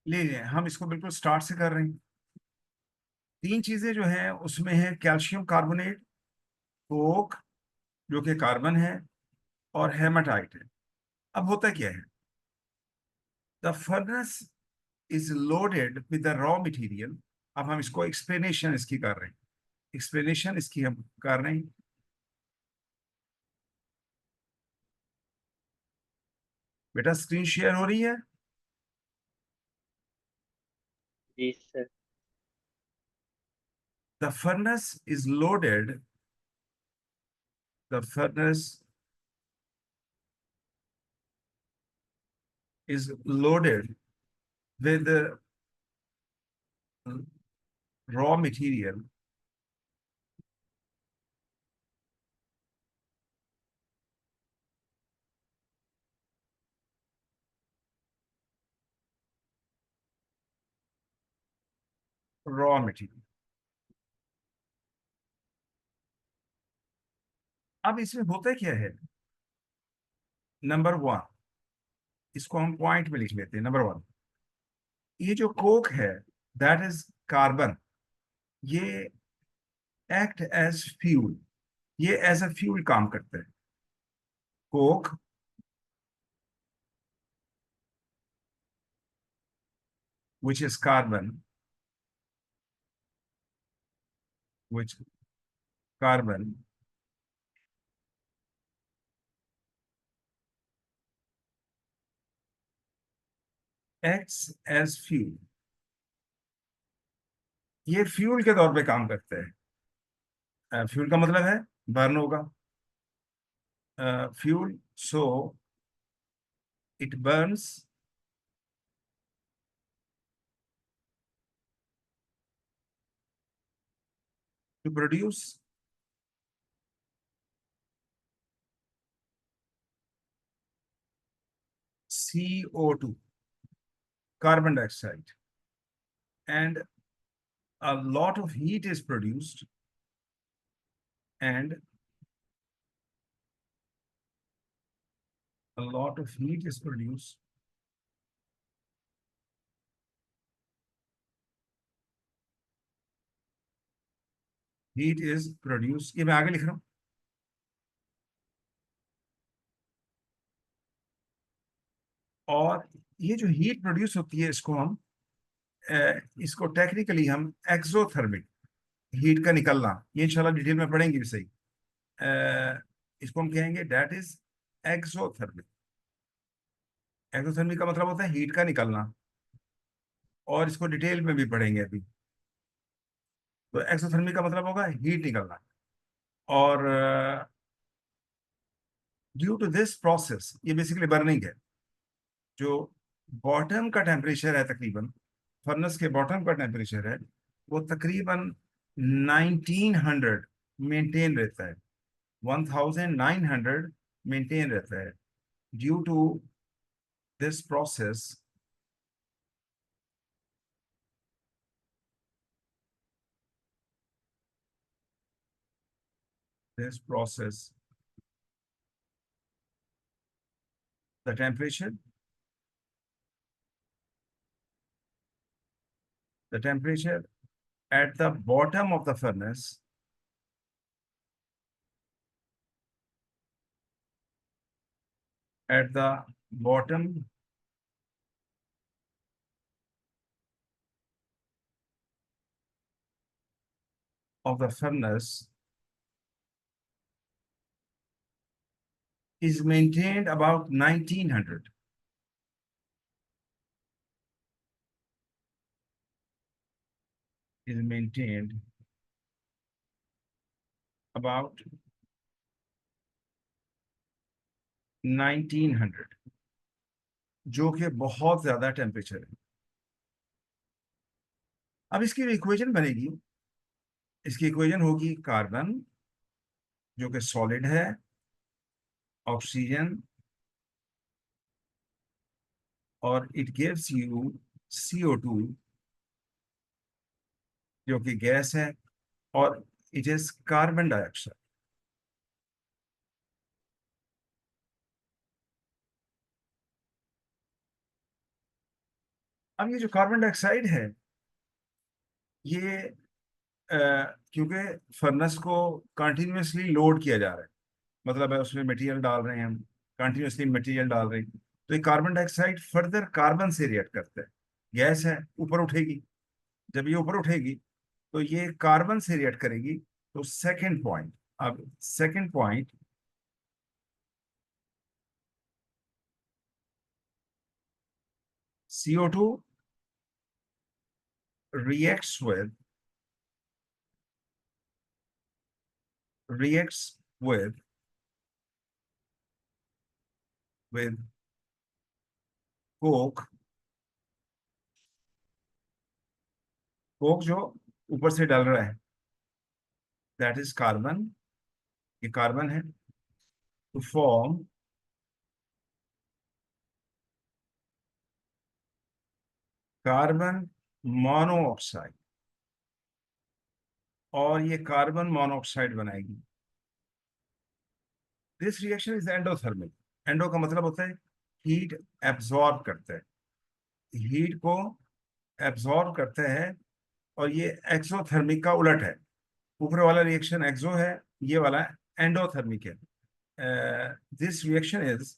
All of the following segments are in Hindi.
लीजिए हम इसको बिल्कुल स्टार्ट से कर रहे हैं। तीन चीजें जो हैं उसमें है कैल्शियम कार्बोनेट, कोक जो कि कार्बन है, और हेमाटाइट है। अब होता क्या है, the furnace is loaded with the raw material. अब हम इसको एक्सप्लेनेशन इसकी कर रहे हैं, एक्सप्लेनेशन इसकी हम कर रहे हैं। बेटा स्क्रीन शेयर हो रही है? जी sir. The furnace is loaded, the furnace is loaded with raw material raw material। अब इसमें होता क्या है, नंबर वन, इसको हम पॉइंट में लिख लेते हैं। नंबर वन, ये जो कोक है दैट इज कार्बन, ये एक्ट एज फ्यूल, ये एज अ फ्यूल काम करता है। Coke which is carbon, which carbon acts as fuel, ये फ्यूल के तौर पे काम करता है। फ्यूल का मतलब है बर्न होगा, fuel, so it burns to produce CO2, carbon dioxide, and a lot of heat is produced, and a lot of heat is produced heat is produced, ये मैं आगे लिख रहा हूँ। और ये जो हीट प्रोड्यूस होती है इसको हम इसको टेक्निकली हम एक्सोथर्मिक हीट का निकलना, ये इंशाल्लाह डिटेल में पढ़ेंगे भी सही। इसको हम कहेंगे दैट इज एक्सोथर्मिक। एक्सोथर्मिक का मतलब होता है हीट का निकलना, और इसको डिटेल में भी पढ़ेंगे अभी। तो एक्सोथर्मिक का मतलब होगा हीट निकलना। और ड्यू टू दिस प्रोसेस, ये बेसिकली बर्निंग है। जो बॉटम का टेम्परेचर है, तकरीबन फर्नेस के बॉटम का टेम्परेचर है, वो तकरीबन 1900 मेंटेन रहता है, 1900 मेंटेन रहता है। Due to this process, this process, the temperature at the bottom of the furnace, at the bottom of the furnace is maintained about 1900, is maintained about 1900, जो कि बहुत ज्यादा टेम्परेचर है। अब इसकी इक्वेशन बनेगी, इसकी इक्वेशन होगी कार्बन जो कि सॉलिड है, ऑक्सीजन, और इट गिव्स यू CO2 जो कि गैस है, और इट इज कार्बन डाइऑक्साइड। अब ये जो कार्बन डाइऑक्साइड है, ये क्योंकि फर्नेस को कंटिन्यूसली लोड किया जा रहा है, मतलब है उसमें मटेरियल डाल रहे हैं हम, कंटिन्यूसली मटेरियल डाल रहे हैं, तो ये कार्बन डाइऑक्साइड फर्दर कार्बन से रिएक्ट करता है। गैस है, ऊपर उठेगी, जब ये ऊपर उठेगी तो ये कार्बन से रिएक्ट करेगी। तो सेकंड पॉइंट, अब second point, CO2 reacts with with Coke. Coke जो ऊपर से डल रहा है, दैट इज कार्बन, ये कार्बन है, टू फॉर्म कार्बन मोनोऑक्साइड, और ये कार्बन मोनोऑक्साइड बनाएगी। This reaction is endothermic. Endo का मतलब होता है हीट एब्जॉर्ब करता है, हीट को एब्जॉर्ब करता है। और ये एक्सोथर्मिक का उलट है, ऊपर वाला रिएक्शन एक्सो है, ये वाला एंडोथर्मिक है। This reaction is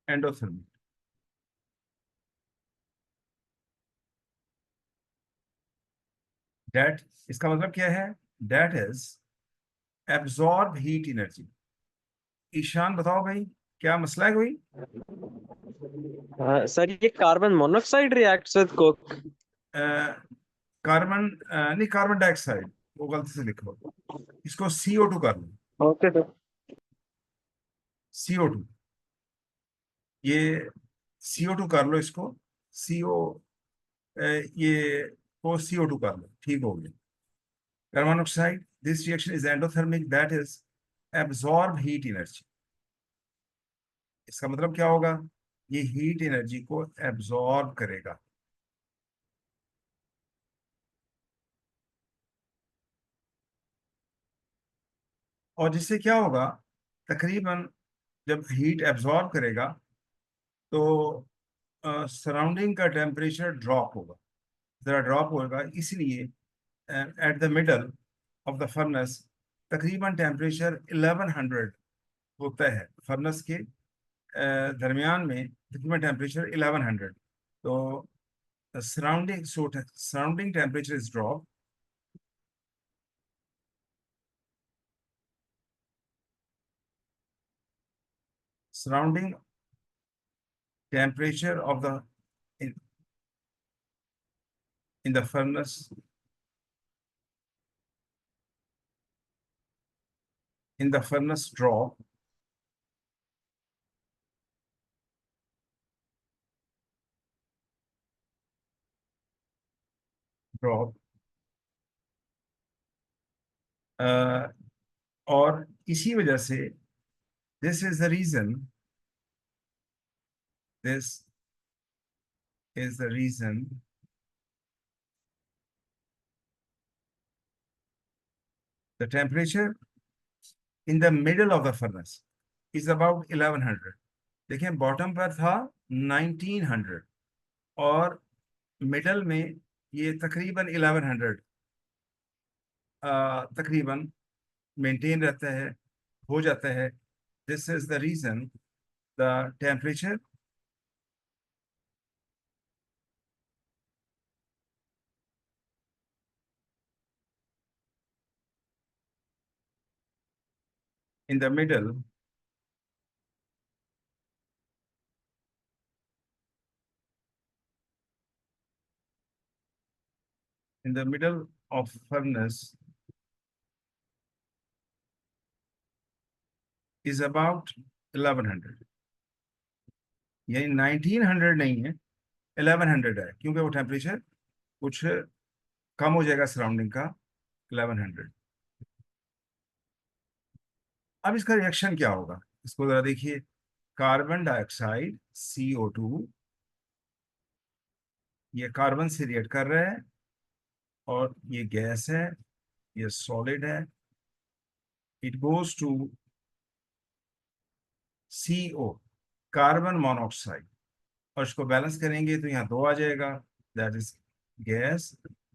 endothermic. That, इसका मतलब क्या है? That is absorb heat energy. Ishan बताओ भाई, क्या मसला है कोई? सर ये carbon monoxide reacts with coke. Carbon नहीं, कार्बन डाइऑक्साइड, वो गलती से लिखो, इसको CO2 कर लो। Okay sir. CO2, ये CO2 कर लो इसको, CO, ये को CO2 कर लो, ठीक हो गया। Carbon monoxide, this reaction is endothermic, that is absorb heat energy. इसका मतलब क्या होगा? ये हीट एनर्जी को एब्जॉर्ब करेगा। और जिससे क्या होगा, तकरीबन जब हीट एब्जॉर्ब करेगा तो सराउंडिंग का टेम्परेचर ड्रॉप होगा, ज़रा ड्रॉप होगा। इसलिए at the middle of the furnace तकरीबन टेम्परेचर 1100 होता है। फर्नेस के दरमियान में तकरीबन टेम्परेचर 1100। तो surrounding temperature is drop, surrounding temperature of the in, in the furnace, in the furnace drop uh, और इसी वजह से this is the reason, this is the reason the temperature in the middle of the furnace is about 1100। देखें बॉटम पर था 1900 और मिडल में ये तकरीबन 1100 तकरीबन मेंटेन रहता है, हो जाता है। This is the reason the temperature in the middle in the middle of furnace is about 1100। यानी 1900 नहीं है, 1100 है, क्योंकि वो टेम्परेचर कुछ कम हो जाएगा सराउंडिंग का, 1100। अब इसका रिएक्शन क्या होगा, इसको जरा देखिए। कार्बन डाइऑक्साइड CO2, ये कार्बन से रिएक्ट कर रहा है और ये गैस है, ये सॉलिड है, it goes to CO, carbon monoxide, और इसको बैलेंस करेंगे तो यहाँ 2 आ जाएगा, दैट इज गैस,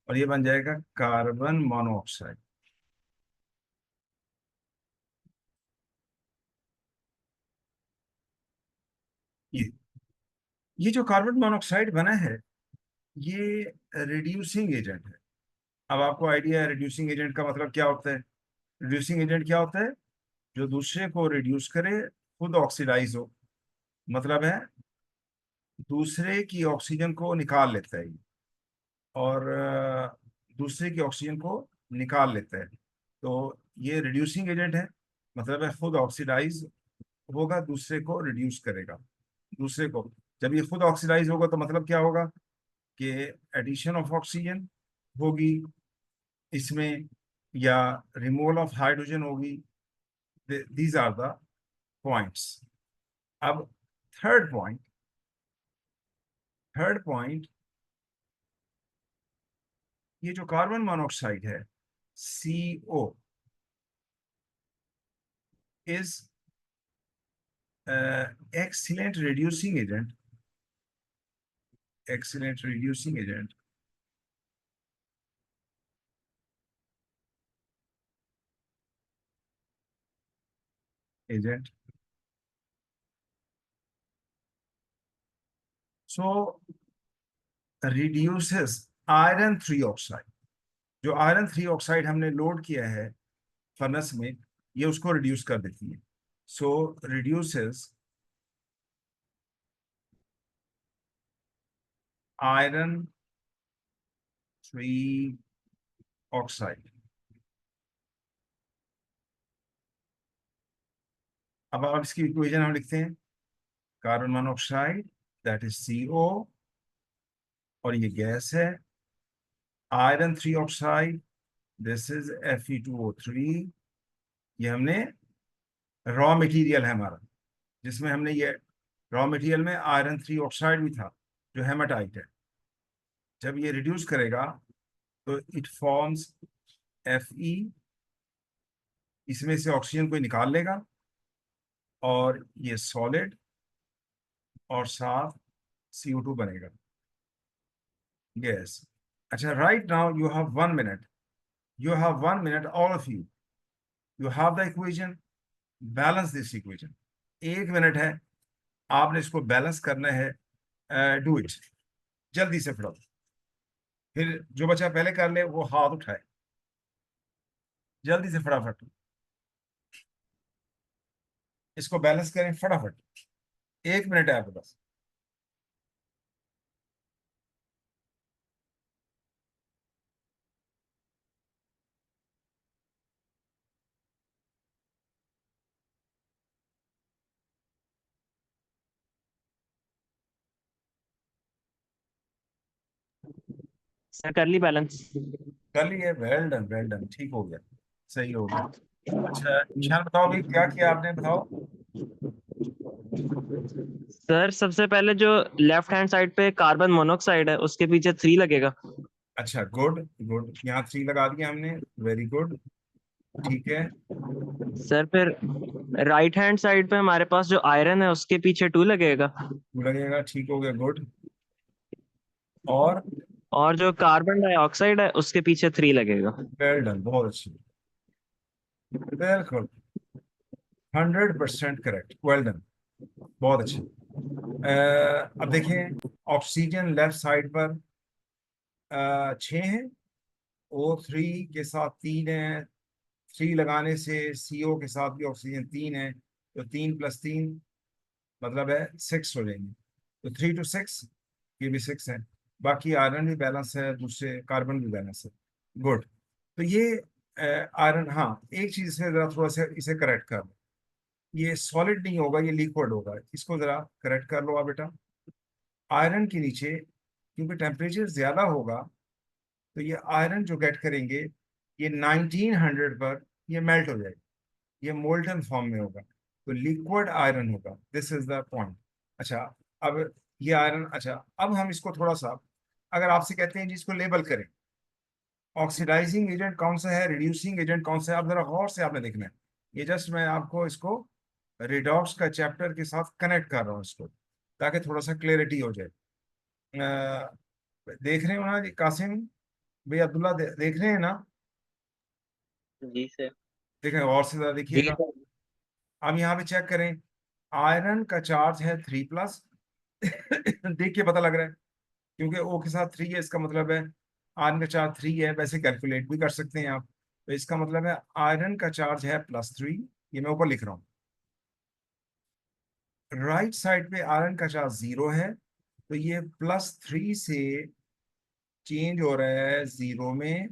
और ये बन जाएगा कार्बन मोनोऑक्साइड। ये ये जो कार्बन मोनोऑक्साइड बना है, ये रिड्यूसिंग एजेंट है। अब आपको आइडिया है रिड्यूसिंग एजेंट का मतलब क्या होता है? रिड्यूसिंग एजेंट क्या होता है? जो दूसरे को रिड्यूस करे, खुद ऑक्सीडाइज हो, मतलब है दूसरे की ऑक्सीजन को निकाल लेता है, और दूसरे की ऑक्सीजन को निकाल लेता है, तो ये रिड्यूसिंग एजेंट है। मतलब है खुद ऑक्सीडाइज होगा, दूसरे को रिड्यूस करेगा। दूसरे को, जब ये खुद ऑक्सीडाइज होगा तो मतलब क्या होगा कि एडिशन ऑफ ऑक्सीजन होगी इसमें, या रिमूवल ऑफ हाइड्रोजन होगी। These are the points. अब थर्ड पॉइंट, थर्ड पॉइंट, ये जो कार्बन मोनोऑक्साइड है CO is excellent reducing agent, excellent reducing agent, so reduces iron 3 oxide। जो आयरन 3 ऑक्साइड हमने लोड किया है फर्नेस में, ये उसको रिड्यूस कर देती है। सो रिड्यूसेस आयरन 3 ऑक्साइड। अब आप इसकी इक्वेशन हम लिखते हैं, carbon monoxide that is CO, और ये गैस है, iron 3 oxide this is Fe2O3। ये हमने रॉ मटेरियल है हमारा, जिसमें हमने ये रॉ मटेरियल में आयरन 3 ऑक्साइड भी था जो हेमाटाइट है। जब ये रिड्यूस करेगा तो इट फॉर्म्स Fe, इसमें से ऑक्सीजन को निकाल लेगा, और ये सॉलिड और साथ CO2 बनेगा, गैस। अच्छा, right now you have 1 minute, you have 1 minute, all of you have the equation, balance this equation. 1 minute है, आपने इसको बैलेंस करना है। डू इट, जल्दी से फटाफट। फिर जो बच्चा पहले कर ले वो हाथ उठाए, जल्दी से फटाफट इसको बैलेंस करें फटाफट। 1 मिनट है आपके पास। सर कर ली बैलेंस। कर लिए, वेल डन वेल डन, ठीक हो गया, सही हो गया। अच्छा निशान बताओ भाई, क्या किया आपने, बताओ। सर सबसे पहले जो लेफ्ट हैंड साइड पे कार्बन मोनोऑक्साइड है उसके पीछे 3 लगेगा। अच्छा गुड गुड, यहाँ 3 लगा दिया हमने, वेरी गुड, ठीक है। सर फिर राइट हैंड साइड पे हमारे पास जो आयरन है उसके पीछे 2 लगेगा। 2 लगेगा, ठीक हो गया, गुड। और और जो कार्बन डाइऑक्साइड है उसके पीछे 3 लगेगा। वेल डन, बहुत अच्छी, बिल्कुल 100% करेक्ट, वेल डन, बहुत अच्छी। अब देखिए, ऑक्सीजन लेफ्ट साइड पर 6 है, O3 के साथ 3 है, 3 लगाने से CO के साथ भी ऑक्सीजन 3 है, तो 3 + 3 मतलब है 6 हो जाएंगे, तो 3 to 6, ये भी 6 है। बाकी आयरन भी बैलेंस है, दूसरे कार्बन भी बैलेंस है, गुड। तो ये आयरन, हाँ एक चीज इसमें जरा थोड़ा सा इसे करेक्ट कर लो, ये सॉलिड नहीं होगा, ये लिक्विड होगा, इसको जरा करेक्ट कर लो आप बेटा। आयरन के नीचे क्योंकि टेम्परेचर ज्यादा होगा, तो ये आयरन जो गेट करेंगे, ये 1900 पर ये मेल्ट हो जाएगा, ये मोल्टन फॉर्म में होगा, तो लिक्विड आयरन होगा, दिस इज द पॉइंट। अच्छा, अब ये आयरन, अच्छा अब हम इसको थोड़ा सा, अगर आपसे कहते हैं जी इसको लेबल करें, ऑक्सीडाइजिंग एजेंट कौन सा है, रिड्यूसिंग एजेंट कौन सा है, आप जरा गौर से आपने देखना है। ये जस्ट मैं आपको इसको रिडॉक्स का चैप्टर के साथ कनेक्ट कर रहा हूँ इसको, ताकि थोड़ा सा क्लियरिटी हो जाए। देख रहे हो ना जी कासिम भाई, अब्दुल्ला देख रहे हैं ना? जी सर। देखें और से ज़रा जी देखिएगा। सर। अब यहाँ पे चेक करें, आयरन का चार्ज है 3+। देख के पता लग रहा है, क्योंकि ओ के साथ 3 है, इसका मतलब है आयरन का चार्ज 3 है। वैसे कैलकुलेट भी कर सकते हैं आप। तो इसका मतलब है आयरन का चार्ज है +3। ये मैं ऊपर लिख रहा हूँ। राइट साइड पे आयरन का चार्ज 0 है, तो ये +3 से चेंज हो रहा है 0 में।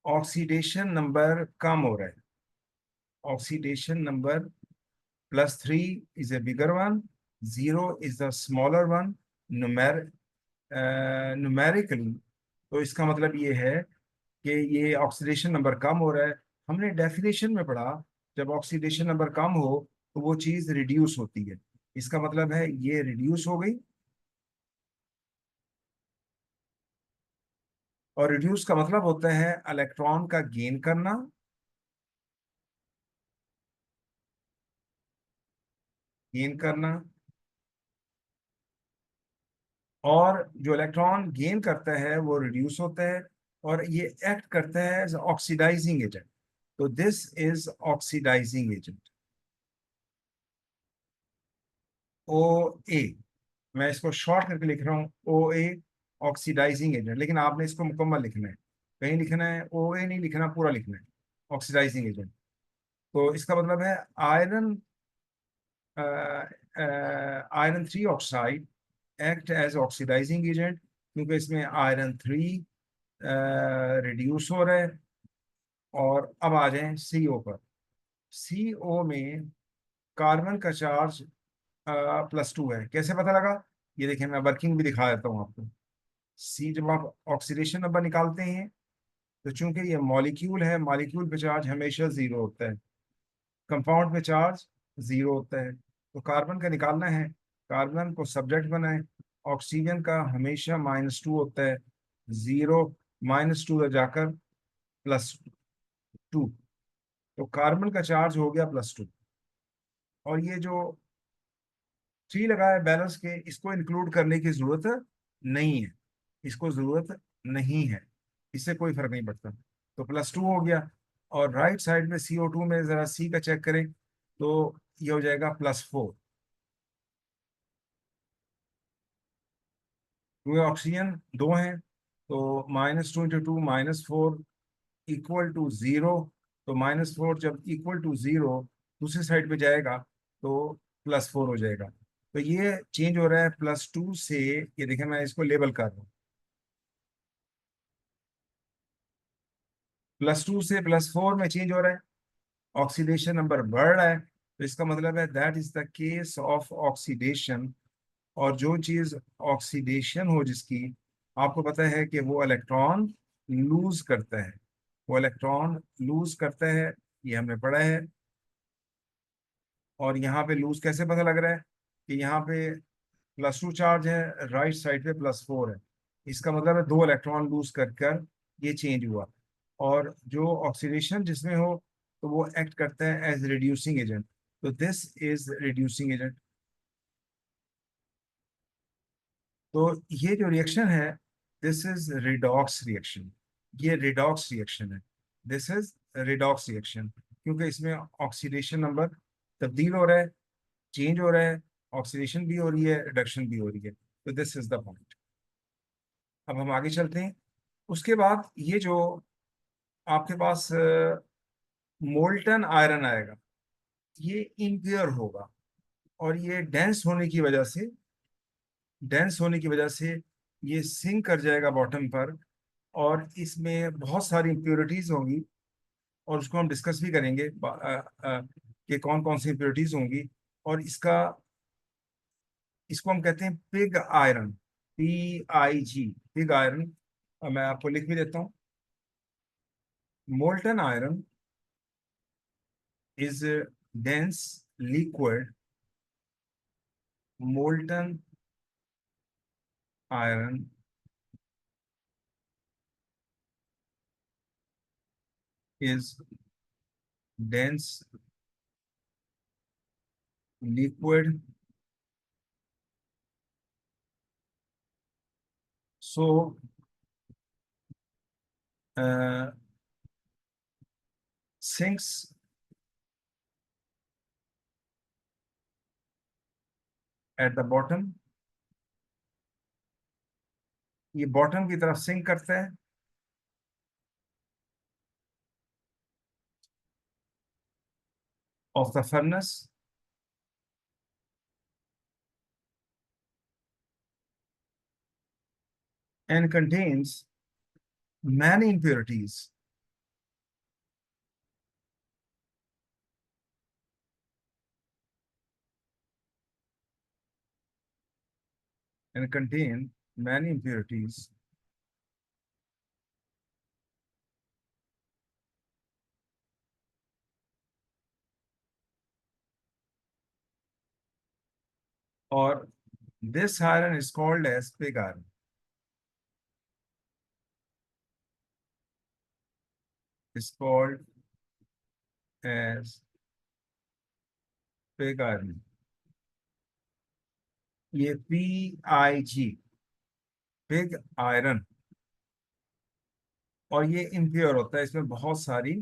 ऑक्सीडेशन नंबर कम हो रहा है। Oxidation number +3 is a bigger one, 0 is the smaller one, numerically। तो इसका मतलब ये है कि ये ऑक्सीडेशन नंबर कम हो रहा है। हमने डेफिनेशन में पढ़ा, जब ऑक्सीडेशन नंबर कम हो तो वो चीज़ रिड्यूस होती है। इसका मतलब है ये रिड्यूस हो गई, और रिड्यूस का मतलब होता है इलेक्ट्रॉन का गेन करना। गेन करना, और जो इलेक्ट्रॉन गेन करता है वो रिड्यूस होता है, और ये एक्ट करता है एज ऑक्सीडाइजिंग एजेंट। तो दिस इज ऑक्सीडाइजिंग एजेंट, ओ ए। मैं इसको शॉर्ट करके लिख रहा हूँ ओ ए, ऑक्सीडाइजिंग एजेंट। लेकिन आपने इसको मुकम्मल लिखना है, कहीं लिखना है ओ ए नहीं लिखना, पूरा लिखना है ऑक्सीडाइजिंग एजेंट। तो इसका मतलब है iron, iron 3 oxide act as oxidising agent, क्योंकि इसमें आयरन 3 रिड्यूस हो रहा है। और अब आ जाएं सीओ पर। सीओ में कार्बन का चार्ज +2 है। कैसे पता लगा? ये देखिए, मैं वर्किंग भी दिखा देता हूँ आपको। सी, जब आप ऑक्सीडेशन नंबर निकालते हैं, तो चूंकि ये मॉलिक्यूल है, मॉलिक्यूल पे चार्ज हमेशा 0 होता है, कंपाउंड पे चार्ज 0 होता है। तो कार्बन का निकालना है, कार्बन को सब्जेक्ट बनाए। ऑक्सीजन का हमेशा -2 होता है, 0 -2 जाकर +2। तो कार्बन का चार्ज हो गया +2। और ये जो 3 लगा है बैलेंस के, इसको इंक्लूड करने की जरूरत नहीं है। इसको जरूरत नहीं है, इससे कोई फर्क नहीं पड़ता। तो +2 हो गया। और राइट साइड में CO2 में जरा सी का चेक करें, तो ये हो जाएगा +4, क्योंकि ऑक्सीजन 2 हैं। तो -2 × 2 -4 =0। तो -4 जब =0 दूसरी साइड पे जाएगा, तो +4 हो जाएगा। तो ये चेंज हो रहा है +2 से, ये देखें मैं इसको लेबल कर रहा हूँ, +2 से +4 में चेंज हो रहा है। ऑक्सीडेशन नंबर बढ़ रहा है, तो इसका मतलब है that is the case of oxidation. और जो चीज ऑक्सीडेशन हो जिसकी, आपको पता है कि वो इलेक्ट्रॉन लूज करता है। वो इलेक्ट्रॉन लूज करता है, ये हमने पढ़ा है। और यहाँ पे लूज कैसे पता लग रहा है? कि यहाँ पे +2 चार्ज है, राइट साइड पे +4 है। इसका मतलब है 2 इलेक्ट्रॉन लूज कर कर ये चेंज हुआ। और जो ऑक्सीडेशन जिसमें हो, तो वो एक्ट करता है एज रिड्यूसिंग एजेंट। तो दिस इज रिड्यूसिंग एजेंट। तो ये जो रिएक्शन है, दिस इज रिडॉक्स रिएक्शन। ये रिडॉक्स रिएक्शन है। दिस इज रिडॉक्स रिएक्शन, क्योंकि इसमें ऑक्सीडेशन नंबर तब्दील हो रहा है, चेंज हो रहा है। ऑक्सीडेशन भी हो रही है, रिडक्शन भी हो रही है। तो दिस इज द पॉइंट। अब हम आगे चलते हैं। उसके बाद ये जो आपके पास मोल्टन आयरन आएगा, ये इम्प्योर होगा। और ये डेंस होने की वजह से ये सिंक कर जाएगा बॉटम पर। और इसमें बहुत सारी इम्प्योरिटीज होंगी, और उसको हम डिस्कस भी करेंगे कि कौन कौन सी इम्प्योरिटीज होंगी। और इसको हम कहते हैं pig iron, PIG, pig iron. मैं आपको लिख भी देता हूँ। Molten iron is a dense liquid. Molten iron is dense liquid, so sinks at the bottom, ये बॉटम की तरफ सिंक करता है of the furnace and contains many impurities, and contain many impurities or this iron is called as pig iron, is called as pig iron. ये PIG पिग आयरन, और ये इम्प्योर होता है, इसमें बहुत सारी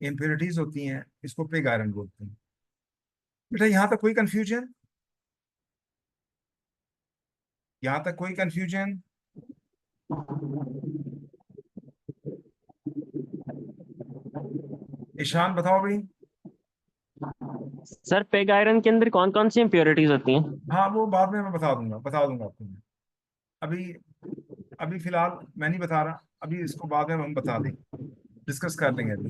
इम्प्योरिटीज होती हैं, इसको पिग आयरन बोलते हैं। बेटा यहाँ तक कोई कंफ्यूजन? यहाँ तक कोई कंफ्यूजन? ईशान बताओ भाई। सर पेग आयरन के अंदर कौन कौन सी इम्प्योरिटीज होती हैं? हाँ वो बाद में मैं बता दूंगा आपको मैं। अभी अभी फिलहाल मैं नहीं बता रहा, अभी इसको बाद में हम बता देंगे, डिस्कस कर लेंगे अभी।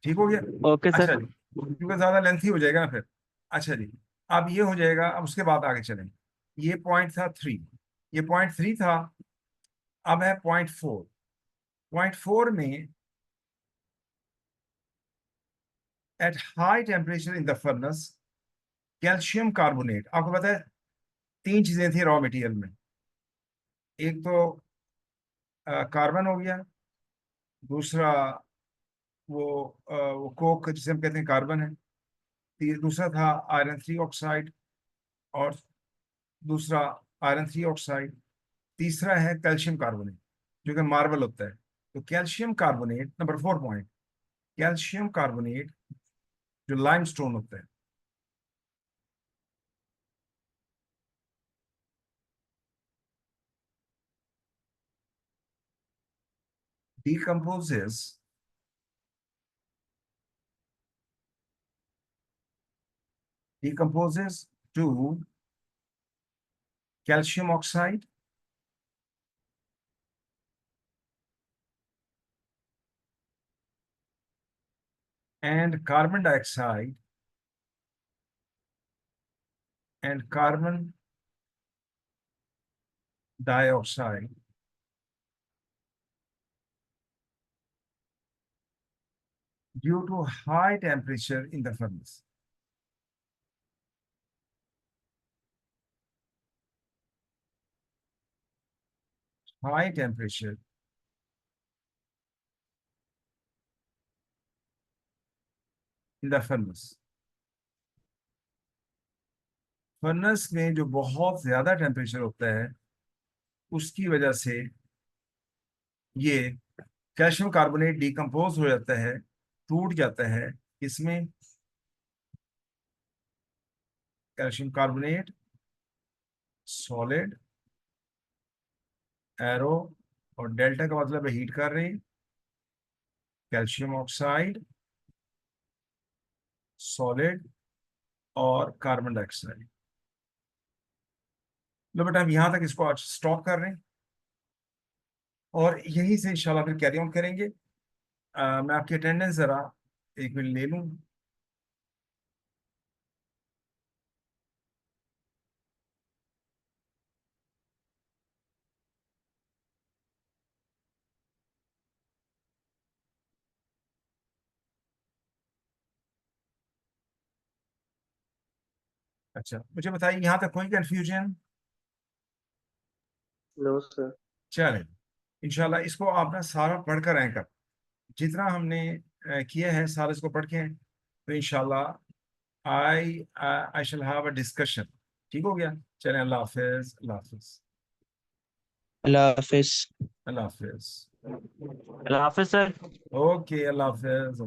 ठीक हो गया? ओके अच्छा सर। जी, क्योंकि ज़्यादा लेंथी हो जाएगा ना फिर। अच्छा जी, अब ये हो जाएगा, अब उसके बाद आगे चलेंगे। ये पॉइंट था 3, ये पॉइंट 3 था। अब है पॉइंट 4। पॉइंट 4 में at high temperature in the furnace calcium carbonate, आपको पता है 3 चीजें थी रॉ मटेरियल में। एक तो कार्बन हो गया, दूसरा वो कोक जिसे हम कहते हैं कार्बन है, दूसरा था आयरन 3 ऑक्साइड, और दूसरा आयरन 3 ऑक्साइड, तीसरा है कैल्शियम कार्बोनेट जो कि मार्बल होता है। तो calcium carbonate, number 4 point, calcium carbonate जो लाइमस्टोन होता है, decomposes decomposes to calcium oxide and carbon dioxide and carbon dioxide due to high temperature in the furnace. High temperature in the furnace. Furnace में जो बहुत ज्यादा टेम्परेचर होता है उसकी वजह से ये कैल्शियम कार्बोनेट डिकम्पोज हो जाता है, टूट जाता है। इसमें कैल्शियम कार्बोनेट सॉलिड, एरो और डेल्टा का मतलब है हीट कर रहे हैं, कैल्शियम ऑक्साइड सॉलिड और कार्बन डाइऑक्साइड। लो बेटा हम यहाँ तक इसको आज स्टॉप कर रहे हैं और यहीं से इंशाल्लाह फिर कैरी ऑन करेंगे। मैं आपकी अटेंडेंस जरा 1 मिनट ले लूँ। अच्छा मुझे बताइए यहाँ तक कोई कंफ्यूजन? No sir. चलें, इंशाल्लाह इसको आप ना सारा पढ़कर आए कर, जितना हमने किया है सारे इसको पढ़ के, तो इंशाल्लाह आई शैल हैव अ डिस्कशन। ठीक हो गया? चलें, अल्लाह हाफिज, अल्लाह हाफिज, अल्लाह हाफिज। अल्लाह हाफिज। अल्लाह हाफिज सर। ओके, अल्लाह हाफिज।